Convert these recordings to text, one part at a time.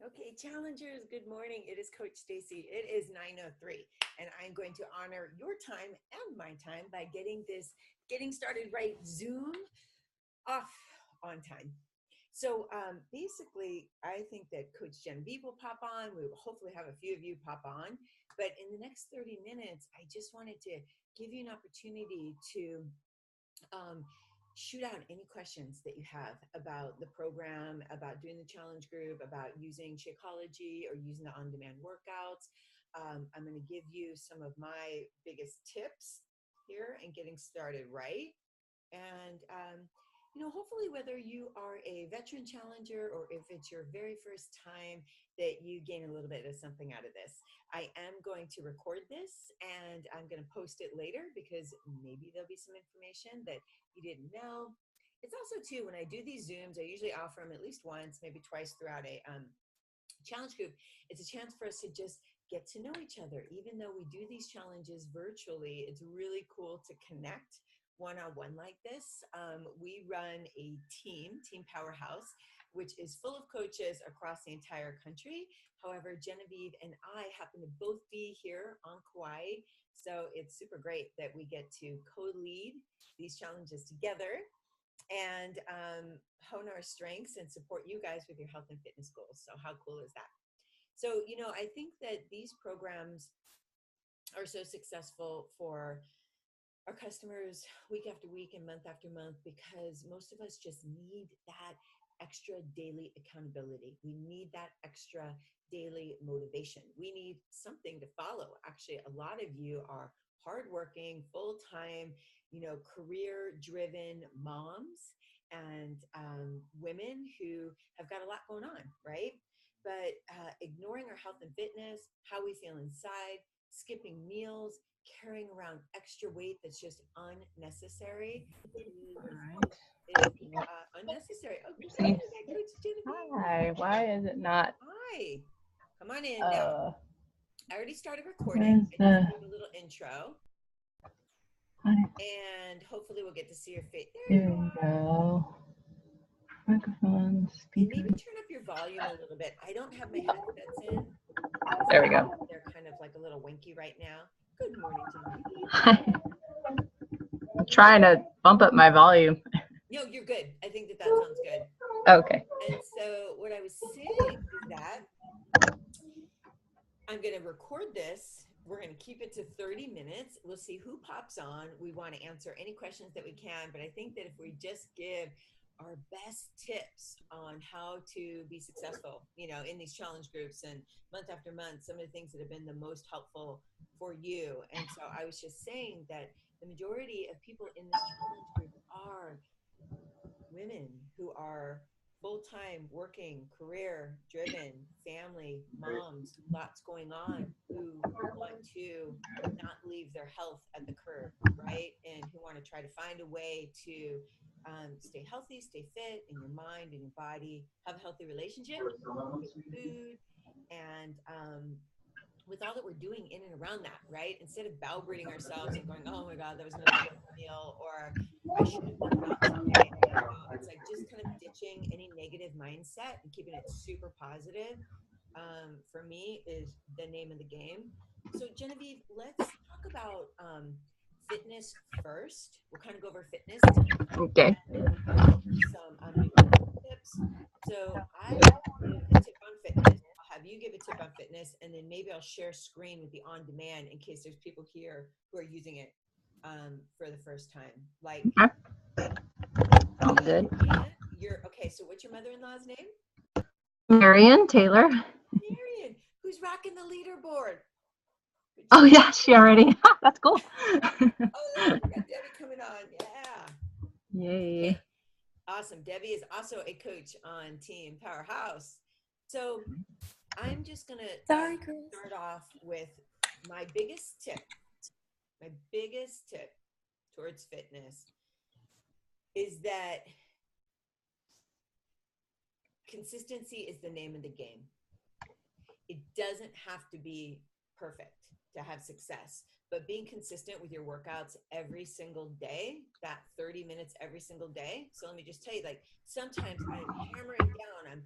Okay, challengers, good morning. It is Coach Stacy. It is 9:03, and I'm going to honor your time and my time by getting started right Zoom off on time. So basically, I think that Coach Genevieve will pop on. We will hopefully have a few of you pop on. But in the next 30 minutes, I just wanted to give you an opportunity to um, shoot out any questions that you have about the program, about doing the challenge group, about using Shakeology or using the on-demand workouts. I'm going to give you some of my biggest tips here and getting started right. And, hopefully whether you are a veteran challenger or if it's your very first time, that you gain a little bit of something out of this. I am going to record this and I'm going to post it later because maybe there'll be some information that you didn't know. It's also too, when I do these Zooms, I usually offer them at least once, maybe twice throughout a challenge group. It's a chance for us to just get to know each other. Even though we do these challenges virtually, it's really cool to connect one-on-one like this. We run a team powerhouse, which is full of coaches across the entire country. However, Genevieve and I happen to both be here on Kauai. So it's super great that we get to co-lead these challenges together and hone our strengths and support you guys with your health and fitness goals. So how cool is that? So, I think that these programs are so successful for our customers week after week and month after month because most of us just need that extra daily accountability. We need that extra daily motivation. We need something to follow. Actually, a lot of you are hardworking, full-time, career-driven moms and women who have got a lot going on, right? But ignoring our health and fitness, how we feel inside, skipping meals, carrying around extra weight that's just unnecessary is unnecessary. Oh, good See. morning, Coach Genevieve. Hi. Why is it not? Hi. Come on in now. Uh, I already started recording. where's I just the? gave a little intro, and hopefully we'll get to see your face. There Here you we are. go. Microphone, And maybe speaker. turn up your volume a little bit. I don't have my headsets in, There we so go. they're kind of like a little winky right now. Good morning, Genevieve. I'm trying to bump up my volume. No, you're good. I think that sounds good. Okay. And so what I was saying is that I'm going to record this. We're going to keep it to 30 minutes. We'll see who pops on. We want to answer any questions that we can, but I think that if we just give our best tips on how to be successful, in these challenge groups and month after month, some of the things that have been the most helpful for you. And so I was just saying that the majority of people in this challenge group are women who are full-time working, career driven, family, moms, lots going on, who want to not leave their health at the curb, right? And who want to try to find a way to stay healthy, stay fit in your mind, in your body, have a healthy relationship with food, and with all that we're doing in and around that, right? Instead of bow-braiding ourselves and going, oh my God, that was another meal, or I should have done that today. It's like just kind of ditching any negative mindset and keeping it super positive. For me, is the name of the game. So Genevieve, let's talk about fitness first. We'll kind of go over fitness Okay. and then we'll go over some nutrition tips. So I will give a tip on fitness. I'll have you give a tip on fitness, and then maybe I'll share screen with the on demand in case there's people here who are using it for the first time. Like, Okay. Sounds good. you're okay. So, what's your mother-in-law's name? Marion Taylor. Marion, who's rocking the leaderboard. Good Oh job. yeah, she already. That's cool. Oh, look, we got Debbie coming on. Yeah. Yay. Okay. Awesome. Debbie is also a coach on Team Powerhouse. So I'm just going to Sorry, Chris. start off with my biggest tip. My biggest tip towards fitness is that consistency is the name of the game. It doesn't have to be perfect to have success, but being consistent with your workouts every single day, that 30 minutes every single day. So let me just tell you, like, sometimes I'm hammering down,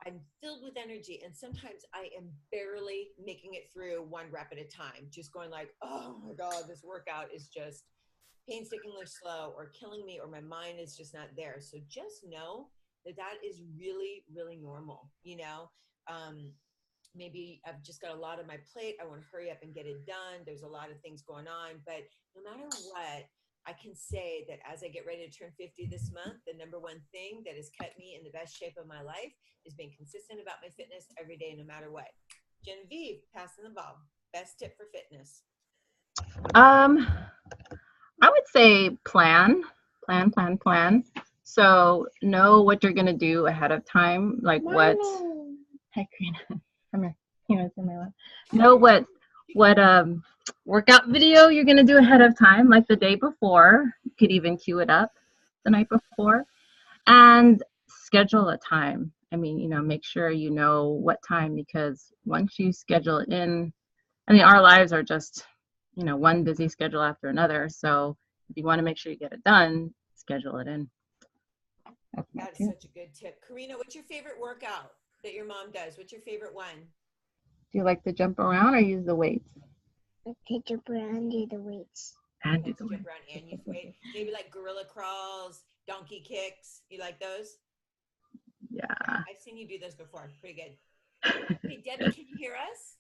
I'm filled with energy, and sometimes I am barely making it through one rep at a time, just going like, oh my God, this workout is just painstakingly slow or killing me, or my mind is just not there. So just know that that is really, really normal. Maybe I've just got a lot on my plate. I want to hurry up and get it done. There's a lot of things going on, but no matter what, I can say that as I get ready to turn 50 this month, the number one thing that has kept me in the best shape of my life is being consistent about my fitness every day, no matter what. Genevieve, passing the ball. Best tip for fitness. Um, I would say plan. So know what you're gonna do ahead of time, like what. Hi, Karina. Come here. Karina's in my lap. Know what workout video you're gonna do ahead of time, like the day before. You could even cue it up the night before, and schedule a time. I mean, make sure you know what time, because once you schedule it in, I mean, our lives are just, one busy schedule after another. So if you want to make sure you get it done, schedule it in. That's such a good tip. Karina, what's your favorite workout that your mom does? What's your favorite one? Do you like to jump around or use the weights? I like to jump around and do the weights. And do the weights. Jump around and use weight. Maybe like gorilla crawls, donkey kicks. You like those? Yeah. I've seen you do those before. Pretty good. Hey, Debbie, can you hear us?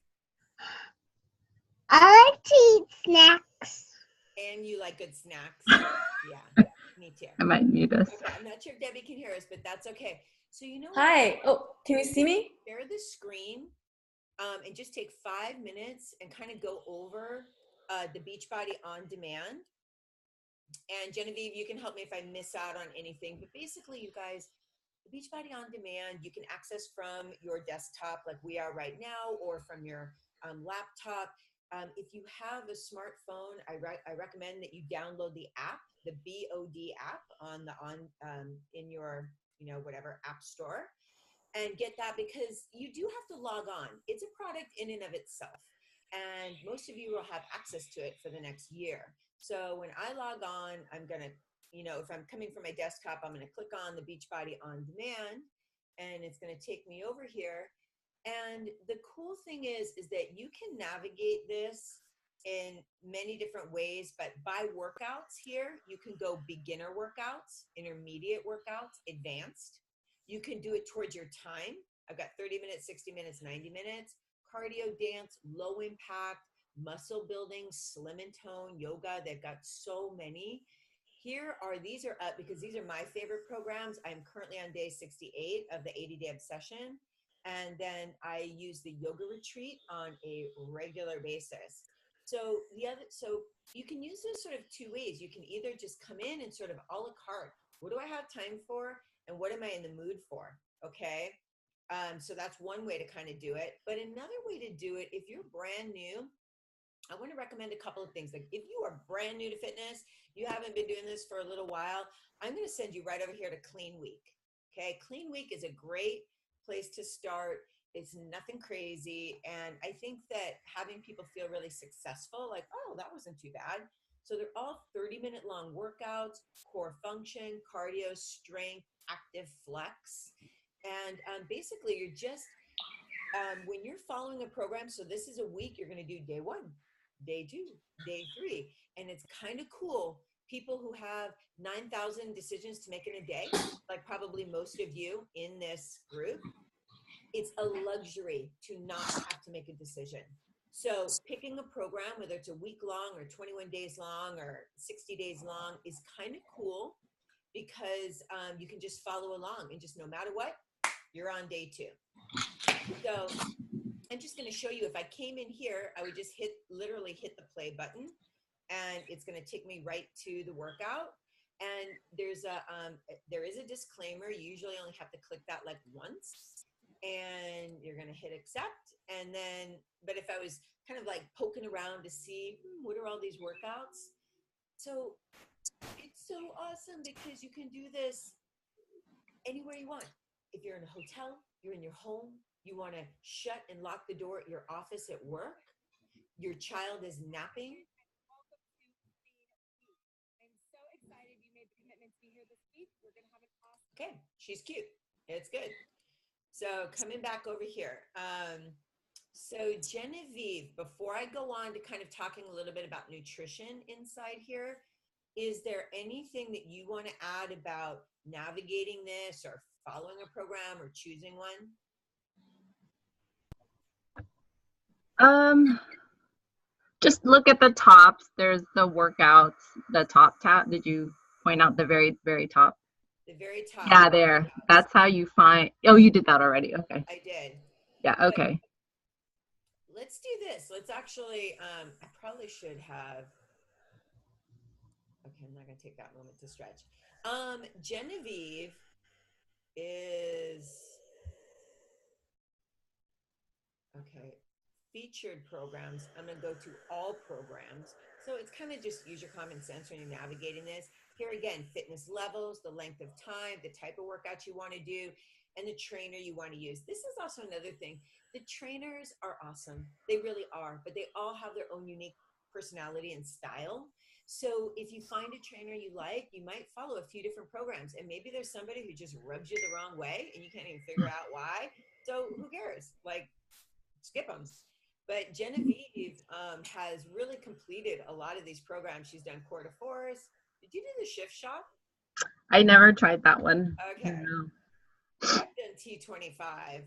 I like to eat snacks. And you like good snacks? Yeah, me too. I might mute us. Okay, I'm not sure if Debbie can hear us, but that's okay. So Hi. Oh, can you see me? Share the screen and just take 5 minutes and kind of go over the Beachbody On Demand. And Genevieve, you can help me if I miss out on anything. But basically, you guys, the Beachbody On Demand, you can access from your desktop like we are right now, or from your laptop. If you have a smartphone, I recommend that you download the app, the BOD app in your whatever app store, and get that, because you do have to log on. It's a product in and of itself, and most of you will have access to it for the next year. So when I log on, I'm gonna, if I'm coming from my desktop, I'm gonna click on the Beachbody On Demand, and it's gonna take me over here. And the cool thing is that you can navigate this in many different ways, but by workouts here, you can go beginner workouts, intermediate workouts, advanced. You can do it towards your time. I've got 30 minutes, 60 minutes, 90 minutes, cardio, dance, low impact, muscle building, slim and tone, yoga. They've got so many. These are up because these are my favorite programs. I'm currently on day 68 of the 80-day obsession. And then I use the yoga retreat on a regular basis. So you can use this sort of two ways. You can either just come in and sort of a la carte. What do I have time for? And what am I in the mood for? Okay. So that's one way to kind of do it. But another way to do it, if you're brand new, I want to recommend a couple of things. Like if you are brand new to fitness, you haven't been doing this for a little while, I'm going to send you right over here to Clean Week. Okay. Clean Week is a great place to start. It's nothing crazy. And I think that having people feel really successful, like, oh, that wasn't too bad. So they're all 30-minute long workouts, core function, cardio, strength, active flex. And basically you're just, when you're following a program, so this is a week, you're going to do day 1, day 2, day 3. And it's kind of cool. People who have 9,000 decisions to make in a day, like probably most of you in this group, it's a luxury to not have to make a decision. So picking a program, whether it's a week long or 21 days long or 60 days long, is kind of cool, because you can just follow along and just no matter what, you're on day 2. So I'm just going to show you, if I came in here, I would just literally hit the play button, and it's going to take me right to the workout. And there is a disclaimer. You usually only have to click that like once, and you're going to hit accept. And then, but if I was kind of like poking around to see, what are all these workouts? So it's so awesome because you can do this anywhere you want. If you're in a hotel, you're in your home, you want to shut and lock the door at your office at work, your child is napping. I'm so excited you made the commitment to be here this week. We're going to have an awesome. Okay, she's cute. It's good. So coming back over here. So Genevieve, before I go on to kind of talking a little bit about nutrition inside here, is there anything that you want to add about navigating this or following a program or choosing one? Just look at the tops. There's the workouts, the top tab. Did you point out the very, very top? The very top. Yeah, there. That's how you find. Oh, you did that already. Okay. I did. Yeah, okay. But let's do this. Let's actually, I probably should have. Okay, I'm not going to take that moment to stretch. Genevieve is, okay, featured programs. I'm going to go to all programs. So it's kind of just use your common sense when you're navigating this. Here again, fitness levels, the length of time, the type of workouts you want to do, and the trainer you want to use. This is also another thing. The trainers are awesome. They really are, but they all have their own unique personality and style. So if you find a trainer you like, you might follow a few different programs, and maybe there's somebody who just rubs you the wrong way and you can't even figure out why. So who cares? Like, skip them. But Genevieve has really completed a lot of these programs. She's done Core de Force. Did you do the Shift Shop? I never tried that one. Okay. No. I've done T25.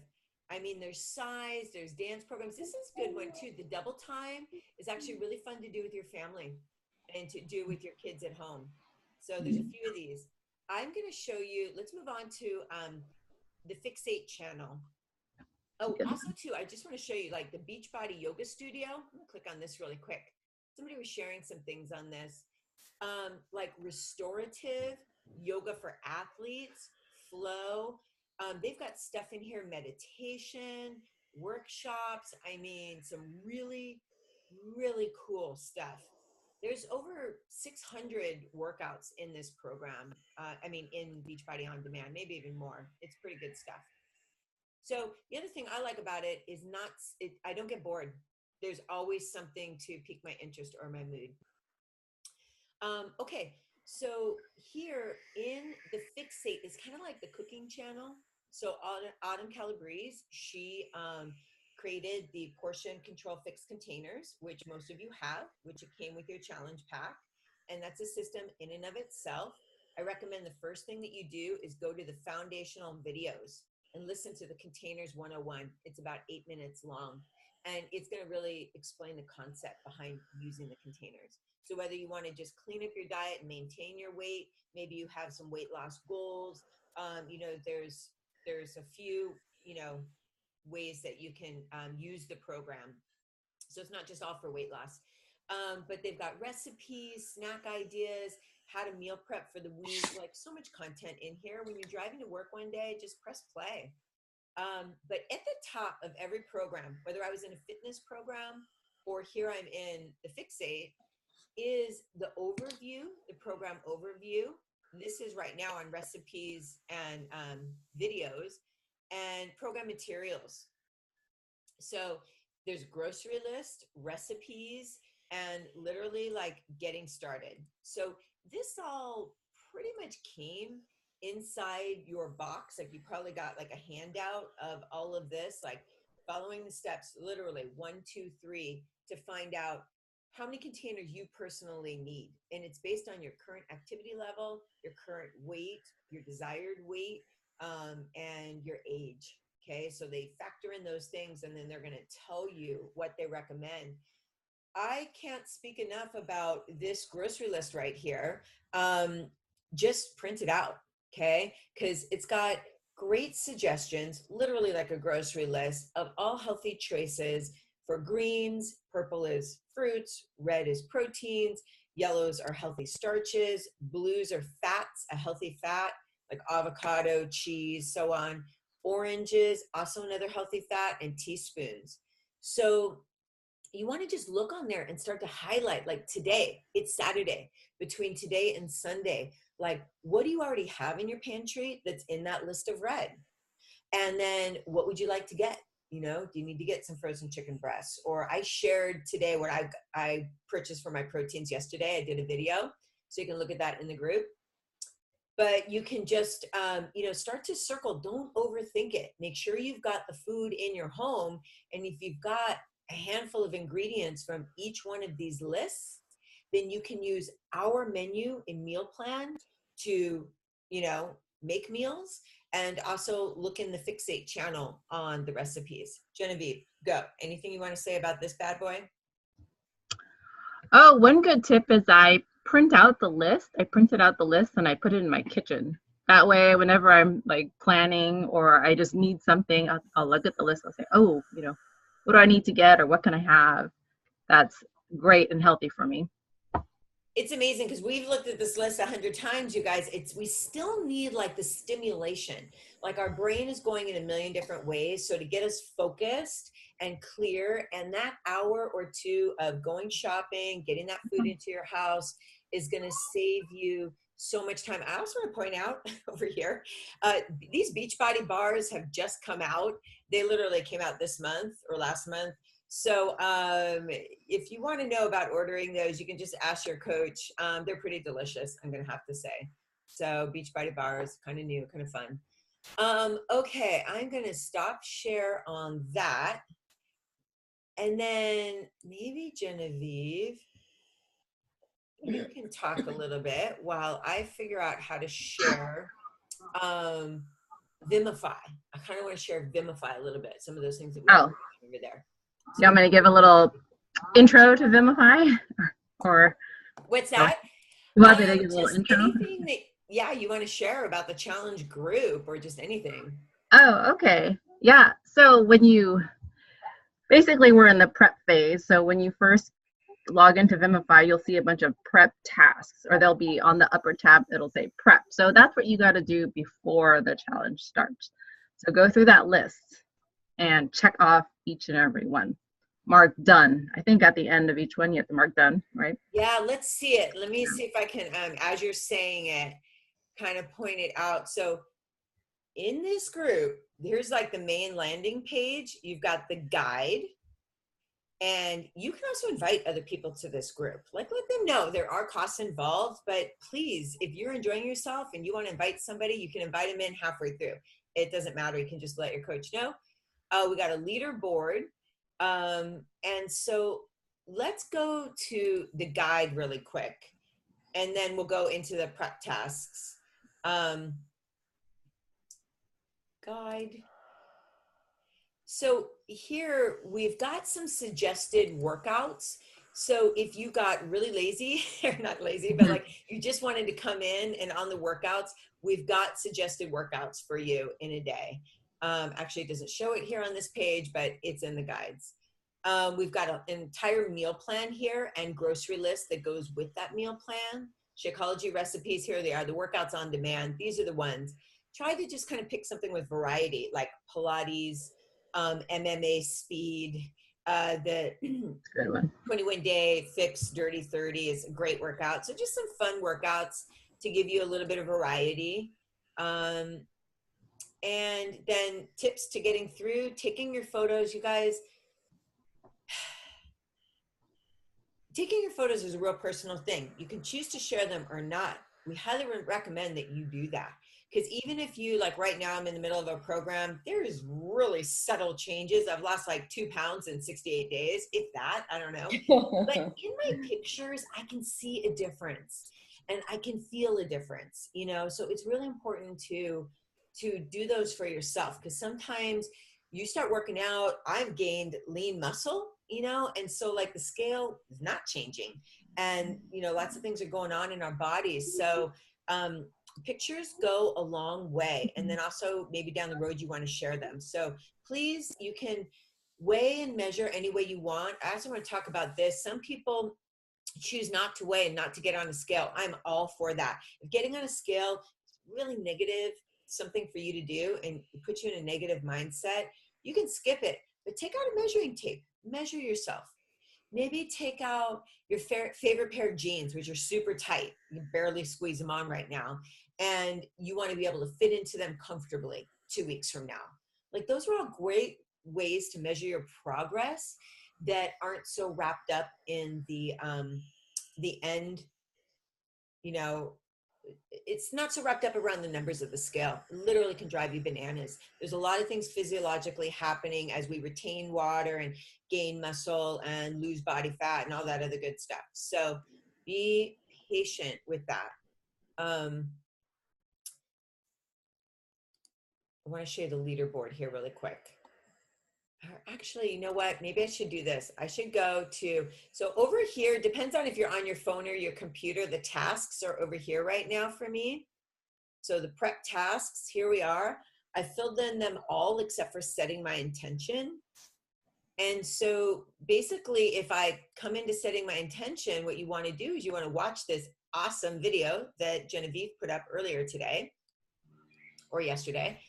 I mean, there's size, there's dance programs. This is a good one too. The double time is actually really fun to do with your family and to do with your kids at home. So there's a few of these. I'm going to show you, let's move on to the Fixate channel. Oh, also too, I just want to show you like the Beachbody Yoga Studio. I'm going to click on this really quick. Somebody was sharing some things on this. Like restorative yoga for athletes, flow. They've got stuff in here, meditation, workshops. I mean, some really, really cool stuff. There's over 600 workouts in this program. In Beachbody On Demand, maybe even more. It's pretty good stuff. So the other thing I like about it is I don't get bored. There's always something to pique my interest or my mood. Okay, so here in the Fixate is kind of like the cooking channel. So Autumn Calabrese, she created the portion control fixed containers, which most of you have, which it came with your challenge pack. And that's a system in and of itself. I recommend the first thing that you do is go to the foundational videos and listen to the Containers 101. It's about 8 minutes long. And it's going to really explain the concept behind using the containers. So whether you want to just clean up your diet and maintain your weight, maybe you have some weight loss goals, there's a few, ways that you can use the program. So it's not just all for weight loss. But they've got recipes, snack ideas, how to meal prep for the week, like so much content in here. When you're driving to work one day, just press play. But at the top of every program, whether I was in a fitness program or here I'm in the Fixate, is the overview, the program overview. This is right now on recipes and videos and program materials. So there's grocery list, recipes, and literally like getting started. So this all pretty much came inside your box. Like you probably got like a handout of all of this, like following the steps, literally 1, 2, 3, to find out how many containers you personally need. And it's based on your current activity level, your current weight, your desired weight, and your age. Okay, so they factor in those things and then they're going to tell you what they recommend. I can't speak enough about this grocery list right here. Just print it out, okay? Because it's got great suggestions, literally like a grocery list of all healthy choices for greens. Purple is fruits, red is proteins, yellows are healthy starches, blues are fats, a healthy fat like avocado, cheese, so on. Oranges, also another healthy fat, and teaspoons. So you want to just look on there and start to highlight, like today, it's Saturday, between today and Sunday, like what do you already have in your pantry that's in that list of red? And then what would you like to get? Do you need to get some frozen chicken breasts? Or I shared today what I purchased for my proteins yesterday. I did a video, so you can look at that in the group. but you can just, start to circle. Don't overthink it. Make sure you've got the food in your home. And if you've got a handful of ingredients from each one of these lists, then you can use our menu and meal plan to, make meals, and also look in the Fixate channel on the recipes. Genevieve, go. Anything you want to say about this bad boy? Oh, one good tip is I print out the list. I printed out the list and I put it in my kitchen. That way, whenever I'm like planning or I just need something, I'll look at the list. I'll say, oh, what do I need to get or what can I have? That's great and healthy for me. It's amazing because we've looked at this list 100 times, you guys. We still need like the stimulation. Like our brain is going in a million different ways. So to get us focused and clear, and that hour or two of going shopping, getting that food into your house is going to save you so much time. I also want to point out over here, these Beachbody bars have just come out. They literally came out this month or last month. So if you want to know about ordering those, you can just ask your coach. They're pretty delicious, I'm going to have to say. So Beachbody bars, kind of new, kind of fun. Okay, I'm going to stop share on that. And then maybe Genevieve, you can talk a little bit while I figure out how to share Vimify. I kind of want to share Vimify a little bit, some of those things that we have over there. You want me to give a little intro to Vimify? Or what's that? You want me to give a little intro? Anything that, you want to share about the challenge group or just anything. Oh, okay. Yeah. So basically we're in the prep phase. So when you first log into Vimify, you'll see a bunch of prep tasks, or they'll be on the upper tab. It'll say prep. So that's what you got to do before the challenge starts. So go through that list and check off each and every one. Mark done. I think at the end of each one, you have to mark done, right? Yeah, let's see it. Let me see if I can, as you're saying it, kind of point it out. So in this group, here's like the main landing page. You've got the guide. And you can also invite other people to this group. Like, let them know there are costs involved, but please, if you're enjoying yourself and you want to invite somebody, you can invite them in halfway through. It doesn't matter. You can just let your coach know. We got a leaderboard. And so let's go to the guide really quick, and then we'll go into the prep tasks. Guide. So here we've got some suggested workouts. So if you got really lazy, or not lazy, but like you just wanted to come in and on the workouts, we've got suggested workouts for you in a day. Actually, it doesn't show it here on this page, but it's in the guides. We've got an entire meal plan here and grocery list that goes with that meal plan. Shakeology recipes, here they are, the workouts on demand. These are the ones. Try to just kind of pick something with variety, like Pilates, MMA speed, the 21-day fix dirty 30 is a great workout. So just some fun workouts to give you a little bit of variety. And then tips to getting through, taking your photos. You guys, taking your photos is a real personal thing. You can choose to share them or not. We highly recommend that you do that. Because even if you, like right now, I'm in the middle of a program, there's really subtle changes. I've lost like 2 pounds in 68 days, if that, I don't know. But in my pictures, I can see a difference and I can feel a difference, So it's really important to do those for yourself, because sometimes you start working out, I've gained lean muscle, and so like the scale is not changing. And, lots of things are going on in our bodies. So, pictures go a long way. And then also maybe down the road, you want to share them. So please, you can weigh and measure any way you want. I also want to talk about this. Some people choose not to weigh and not to get on a scale. I'm all for that. If getting on a scale is really negative, something for you to do, and it puts you in a negative mindset, you can skip it, but take out a measuring tape, measure yourself. Maybe take out your favorite pair of jeans, which are super tight. You can barely squeeze them on right now. And you want to be able to fit into them comfortably 2 weeks from now. Like, those are all great ways to measure your progress that aren't so wrapped up in the end, it's not so wrapped up around the numbers of the scale. It literally can drive you bananas. There's a lot of things physiologically happening as we retain water and gain muscle and lose body fat and all that other good stuff. So be patient with that. I want to share the leaderboard here really quick. Actually, you know what? Maybe I should do this. I should go to, so over here, depends on if you're on your phone or your computer, the tasks are over here right now for me. So the prep tasks, here we are. I filled in them all except for setting my intention. And so basically, if I come into setting my intention, what you want to do is you want to watch this awesome video that Genevieve put up earlier today or yesterday.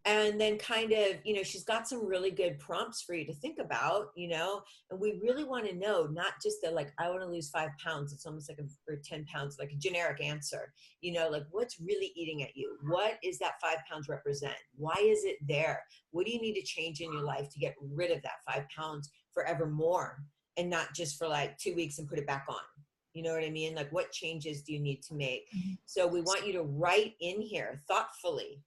And then kind of, you know, she's got some really good prompts for you to think about, you know, and we really want to know, not just that, like, I want to lose 5 pounds. It's almost like or 10 pounds, like a generic answer, you know, like what's really eating at you? What is that 5 pounds represent? Why is it there? What do you need to change in your life to get rid of that 5 pounds forevermore and not just for like 2 weeks and put it back on? You know what I mean? Like, what changes do you need to make? So we want you to write in here thoughtfully.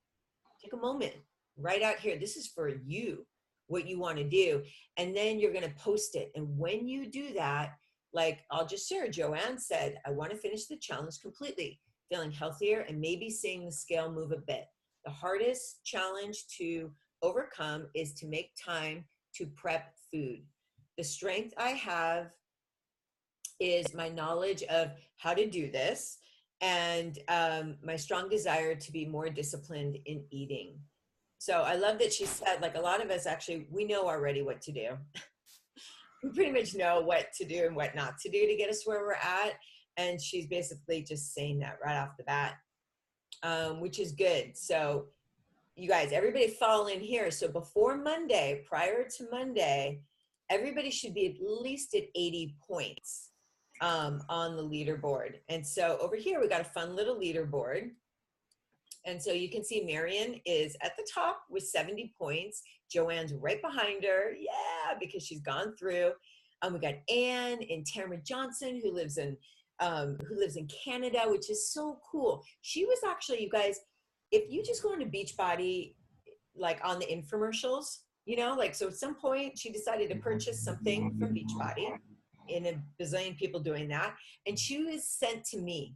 Take a moment, write out here, this is for you, what you want to do. And then you're going to post it. And when you do that, like I'll just share, Joanne said, I want to finish the challenge completely, feeling healthier and maybe seeing the scale move a bit. The hardest challenge to overcome is to make time to prep food. The strength I have is my knowledge of how to do this, and my strong desire to be more disciplined in eating. So I love that she said, like, a lot of us actually, we know already what to do. We pretty much know what to do and what not to do to get us where we're at. And she's basically just saying that right off the bat, which is good. So you guys, everybody fall in here. So before Monday, prior to Monday, everybody should be at least at 80 points on the leaderboard. And so over here, we got a fun little leaderboard. And so you can see Marion is at the top with 70 points. Joanne's right behind her. Yeah, because she's gone through. We got Anne and Tamara Johnson, who lives in Canada, which is so cool. She was actually, you guys, if you just go into Beachbody, like on the infomercials, you know, like, so at some point she decided to purchase something from Beachbody, in a bazillion people doing that. And she was sent to me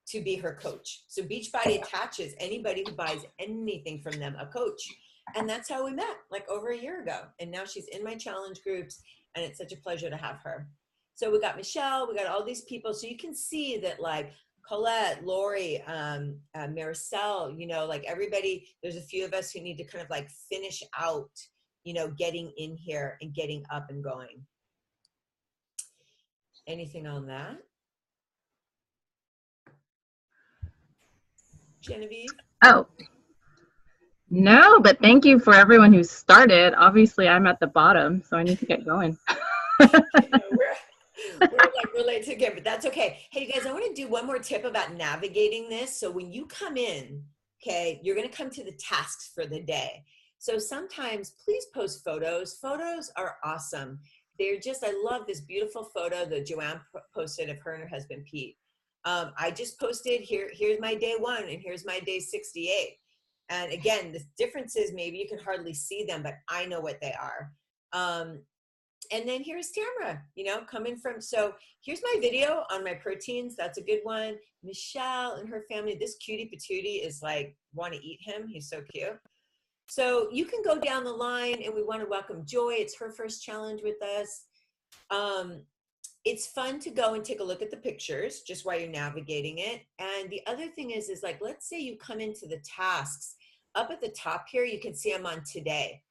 to be her coach. So Beachbody attaches anybody who buys anything from them a coach. And that's how we met, like over a year ago. And now she's in my challenge groups, and it's such a pleasure to have her. So we got Michelle, we got all these people. So you can see that, like, Colette, Lori, Maricel, you know, like everybody, there's a few of us who need to kind of like finish out, you know, getting in here and getting up and going. Anything on that? Genevieve? Oh, no, but thank you for everyone who started. Obviously, I'm at the bottom, so I need to get going. We're late to get, but that's okay. Hey, you guys, I want to do one more tip about navigating this. So when you come in, okay, you're going to come to the tasks for the day. So sometimes please post photos. Photos are awesome. They're just, I love this beautiful photo that Joanne posted of her and her husband, Pete. I just posted here's my day 1 and here's my day 68. And again, the difference is maybe you can hardly see them, but I know what they are. And then here's Tamara, you know, coming from, so here's my video on my proteins. That's a good one. Michelle and her family, this cutie patootie is like, want to eat him. He's so cute. So you can go down the line, and we want to welcome Joy. It's her first challenge with us. It's fun to go and take a look at the pictures just while you're navigating it. And the other thing is like, let's say you come into the tasks. Up at the top here, you can see I'm on today.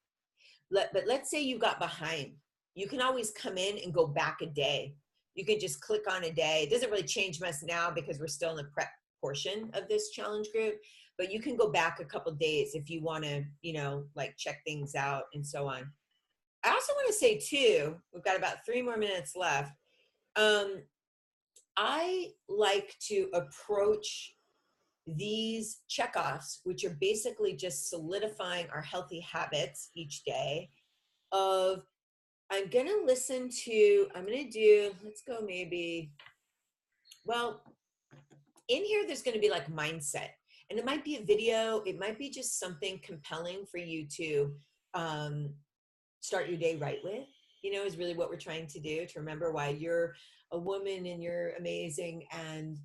But let's say you got behind. You can always come in and go back a day. You can just click on a day. It doesn't really change much now because we're still in the prep portion of this challenge group, but you can go back a couple days if you want to, you know, like check things out and so on. I also want to say too, we've got about 3 more minutes left. I like to approach these checkoffs, which are basically just solidifying our healthy habits each day, of I'm going to do, let's go maybe, well, in here, there's going to be like mindset, and it might be a video. It might be just something compelling for you to start your day right with, is really what we're trying to do, to remember why you're a woman and you're amazing, and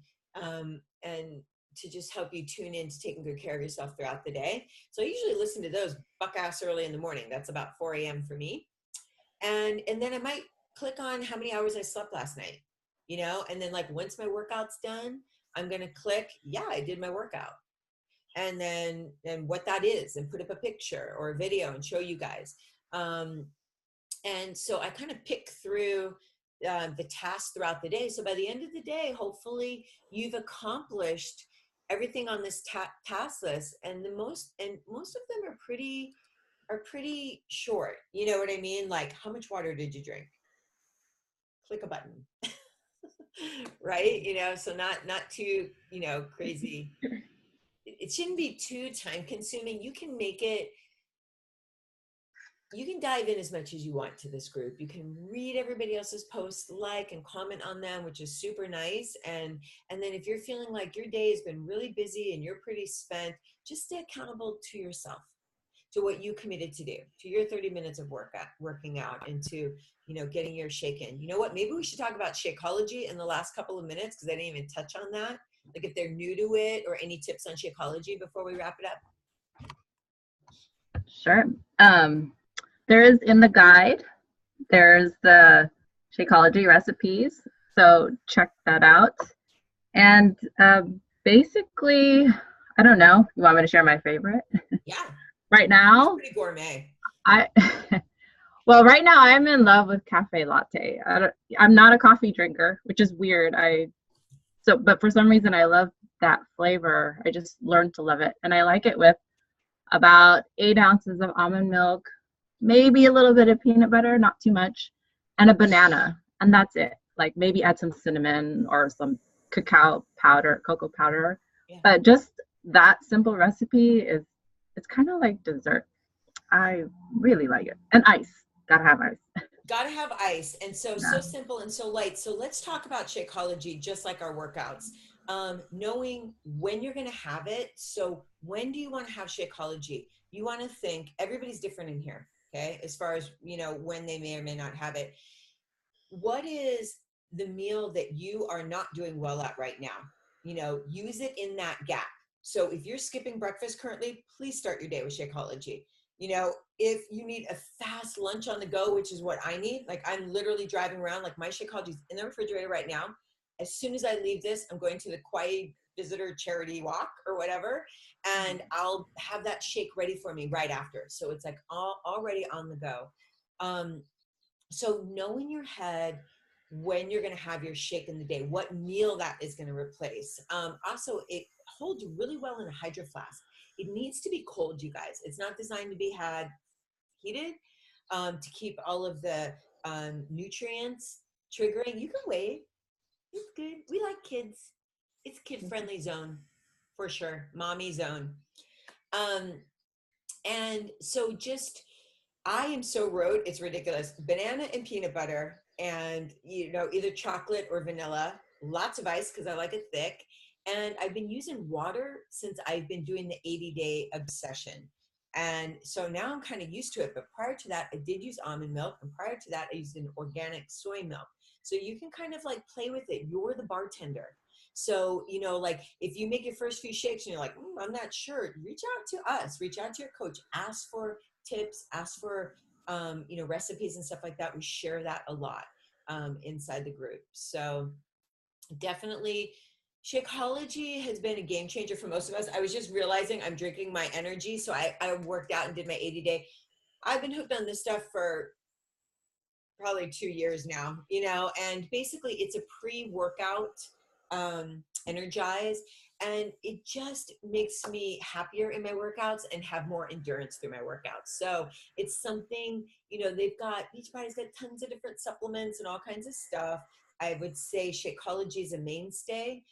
to just help you tune in to taking good care of yourself throughout the day. So I usually listen to those buck ass early in the morning. That's about 4 a.m. for me. And then I might click on how many hours I slept last night, and then like once my workout's done, I'm going to click, yeah, I did my workout. And then what that is, and put up a picture or a video and show you guys. And so I kind of pick through the tasks throughout the day. So by the end of the day, hopefully you've accomplished everything on this task list. And most of them are pretty short. You know what I mean? Like, how much water did you drink? Click a button. Right? So not too, crazy. It shouldn't be too time consuming. You can dive in as much as you want to this group. You can read everybody else's posts, like and comment on them, which is super nice. And then if you're feeling like your day has been really busy and you're pretty spent, just stay accountable to yourself, to what you committed to do, to your 30 minutes of working out, and to, getting your shake in. You know what? Maybe we should talk about Shakeology in the last couple of minutes, because I didn't even touch on that. Like if they're new to it, or any tips on Shakeology before we wrap it up. Sure. There is in the guide, there's the Shakeology recipes. So check that out. And basically, I don't know. You want me to share my favorite? Yeah. Right now, pretty gourmet. Well, right now I'm in love with cafe latte. I'm not a coffee drinker, which is weird. But for some reason I love that flavor. I just learned to love it, and I like it with about 8 ounces of almond milk, maybe a little bit of peanut butter, not too much, and a banana, and that's it. Like maybe add some cinnamon or some cocoa powder. Yeah. But just that simple recipe it's kind of like dessert. I really like it. And ice. Gotta have ice. Gotta have ice. And so simple and so light. So let's talk about Shakeology, just like our workouts. Knowing when you're going to have it. So when do you want to have Shakeology? You want to think, everybody's different in here, okay? As far as, when they may or may not have it. What is the meal that you are not doing well at right now? Use it in that gap. So if you're skipping breakfast currently, please start your day with Shakeology. If you need a fast lunch on the go, which is what I need, like I'm literally driving around, like my Shakeology's in the refrigerator right now. As soon as I leave this, I'm going to the Kauai visitor charity walk or whatever, and I'll have that shake ready for me right after. So it's like already on the go. So know in your head when you're going to have your shake in the day, what meal that is going to replace. Also, it holds really well in a Hydro Flask. It needs to be cold, you guys. It's not designed to be had heated, to keep all of the nutrients triggering. You can wait. It's good. We like kids. It's kid-friendly zone for sure. Mommy zone. And so I am so rote, it's ridiculous. Banana and peanut butter, and either chocolate or vanilla. Lots of ice because I like it thick. And I've been using water since I've been doing the 80-day obsession. And so now I'm kind of used to it. But prior to that, I did use almond milk. And prior to that, I used an organic soy milk. So you can kind of like play with it. You're the bartender. So, like if you make your first few shakes and you're like, I'm not sure, reach out to us, reach out to your coach, ask for tips, ask for, recipes and stuff like that. We share that a lot inside the group. So definitely Shakeology has been a game changer for most of us. I was just realizing I'm drinking my energy. So I worked out and did my 80-day. I've been hooked on this stuff for probably 2 years now, and basically it's a pre-workout energize, and it just makes me happier in my workouts and have more endurance through my workouts. So it's something, they've got, Beachbody's got tons of different supplements and all kinds of stuff. I would say Shakeology is a mainstay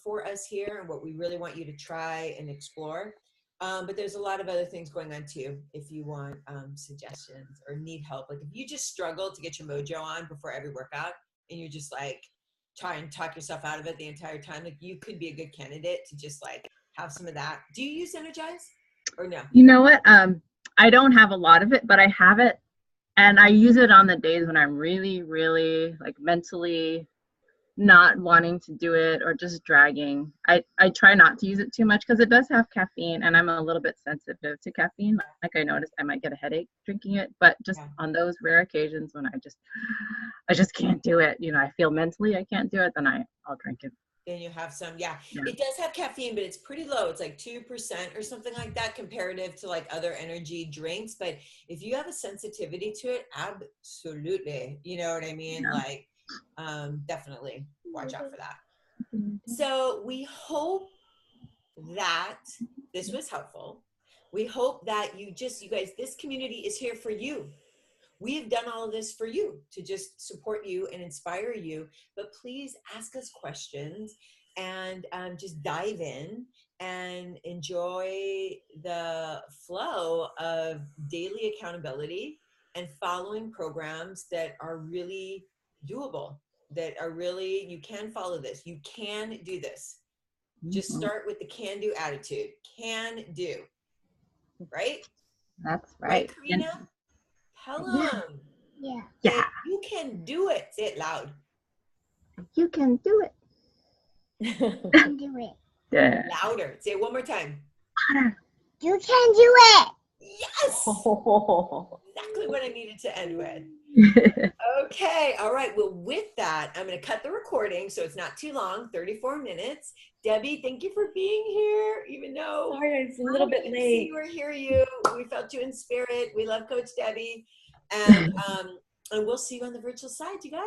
for us here, and what we really want you to try and explore. But there's a lot of other things going on too. If you want suggestions or need help, like if you just struggle to get your mojo on before every workout and you're just like try and talk yourself out of it the entire time. Like you could be a good candidate to just like have some of that. Do you use Energize or no? You know what? I don't have a lot of it, but I have it, and I use it on the days when I'm really, really like mentally not wanting to do it or just dragging. I try not to use it too much because it does have caffeine, and I'm a little bit sensitive to caffeine. Like I noticed I might get a headache drinking it, but just on those rare occasions when I just can't do it, you know, I feel mentally I can't do it, then I'll drink it. Then you have some, yeah. It does have caffeine, but it's pretty low. It's like 2% or something like that comparative to like other energy drinks. But if you have a sensitivity to it, absolutely. You know what I mean? Yeah. Like, definitely watch out for that. So we hope that this was helpful. We hope that you guys, this community is here for you. We've done all of this for you to just support you and inspire you, but please ask us questions and just dive in and enjoy the flow of daily accountability and following programs that are really doable, that are really, you can follow this, you can do this. Just start with the can-do attitude. Can do, right? That's right. Right, Karina? Tell them. Yeah. Say, you can do it. Say it loud. You can do it. You can do it. Yeah. Louder. Say it one more time. You can do it. Yes! Exactly what I needed to end with. Okay. All right. Well, with that, I'm going to cut the recording so it's not too long, 34 minutes. Debbie, thank you for being here, even though Sorry, it's a little bit see late. you or hear you. We felt you in spirit. We love Coach Debbie. And we'll see you on the virtual side, you guys.